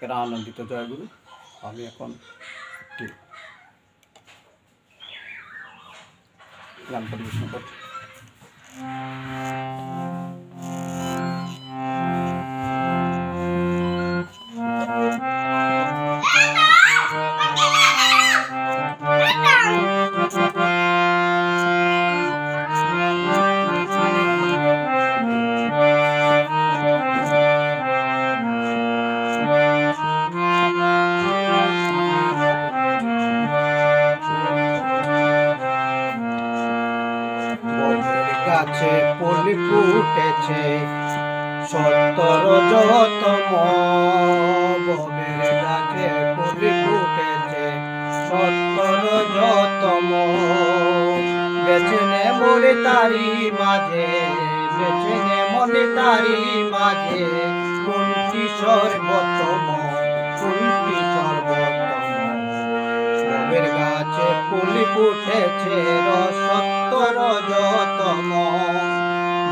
এরা আনন্দিত। জয়গুরু। আমি এখন একটি গান পরিবেশন করছি। গাছে পলি ফুটেছে 17তম ববের গাছে পলি ফুটেছে 17তম বেছে নে মনে তারি মাঝে বেছে নে মনে তারি মাঝে কোনটি সর্বোত্তম কোনটি সর্বোত্তম ববের গাছে পলি ফুটেছে 17তম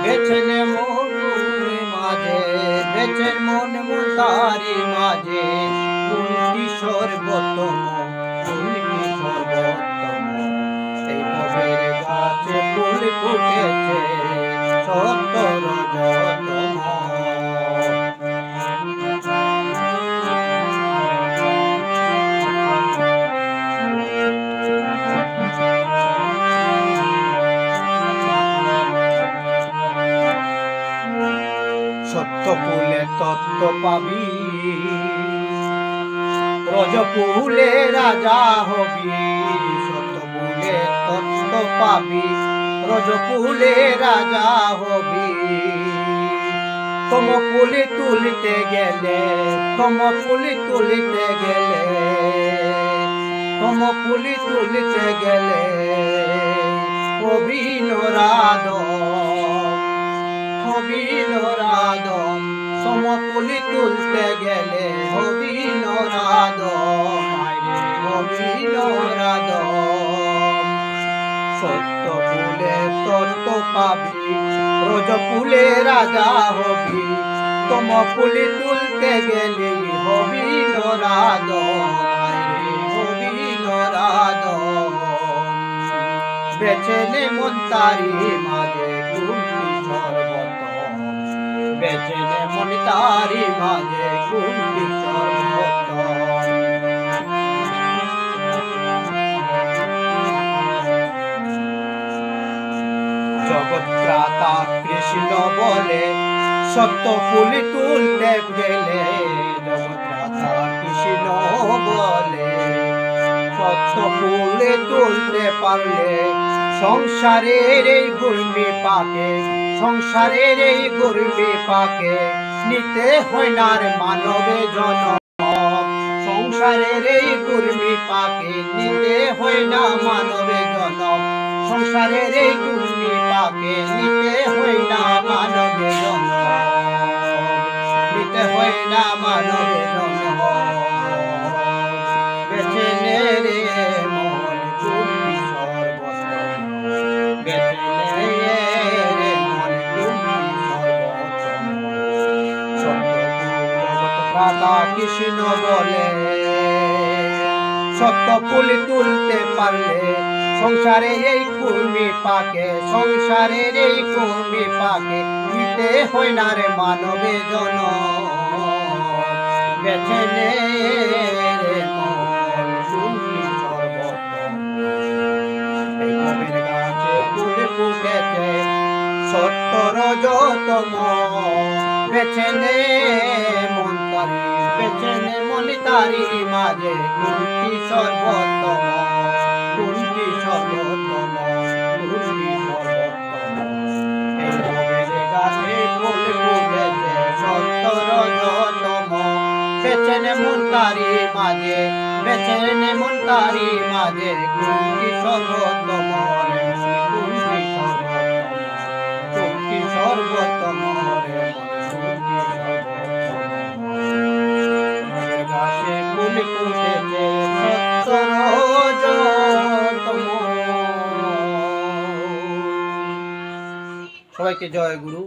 বেছে নে মনে মাঝে বেছে মন তারি মাঝে কোনটি সর্বোত্তম কোনটি সর্বোত্তম এই ববের গাছে ফুল ফুটেছে 17তম সত্য ফুলে তত্ত্ব পাবি রজকুলে রাজা হবি সত্য ফুলে তত্ত্ব পাবি রজকুলে রাজা হবি তমপুলি তুলিতে গেলে তমপুলি তুলিতে গেলে তমপুলি তুলিতে গেলে অভিনরাদম সমপুলি তুলতে গেলে অভিনরাদম সত্য ফুলে তত্ত্ব পাবি রোজ ফুলে রাজা হবি তম ফুলি তুলতে গেলে অভিনরাদম বেছে নে মন তারি মাঝে কোনটি সর্বোত্তম বেছে নে মন তারি মাঝে কোনটি সর্বোত্তম জগৎত্রাতা কৃষ্ণ বলে সত্য ফুলি তুলতে গেলে জগৎত্রাতা কৃষ্ণ বলে সত্য ফুলে তুলতে পারলে সংসারের এই গুর্মি পাকে সংসারের এই গুর্মি পাকে নিতে হয় না রে মানবে জনম সংসারের এই গুর্মি পাকে নিতে হয় না মানবে জনম সংসারের এই গুর্মি পাকে নিতে হয় না মানবে জনম নিতে হয় না মানবে জনম বেছে নে রে মন কোনটি সর্বোত্তম বেছে নে রে মন কোনটি সর্বোত্তম জগৎত্রাতা কৃষ্ণ বলে সত্য ফুলি তুলতে পারলে সংসারের এই কুর্মি পাকে সংসারের এই কুর্মি পাকে নিতে হয় না রে মানবে জনম বেছে নে রে মন কোনটি সর্বোত্তম এই ববের গাছে ফুল ফুটেছে 17তম বেছে নে মন তারি বেছে নে মন তারি মাঝে কোনটি সর্বোত্তম কোনটি সর্বোত্তম কোনটি সর্বোত্তম এই ববের গাছে ফুল ফুটেছে 17তম বেছে নে মন তারি মাঝে বেছে নে মন তারি মাঝে কোনটি সর্বোত্তম কোনটি সর্বোত্তম কোনটি সর্বোত্তম রে কোনটি সর্বোত্তম ববের গাছে ফুল ফুটেছে 17তম সবাইকে জয় গুরু।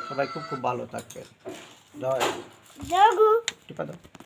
সবাই খুব খুব ভালো থাকবেন। জয় গুরু। টিপা দাও।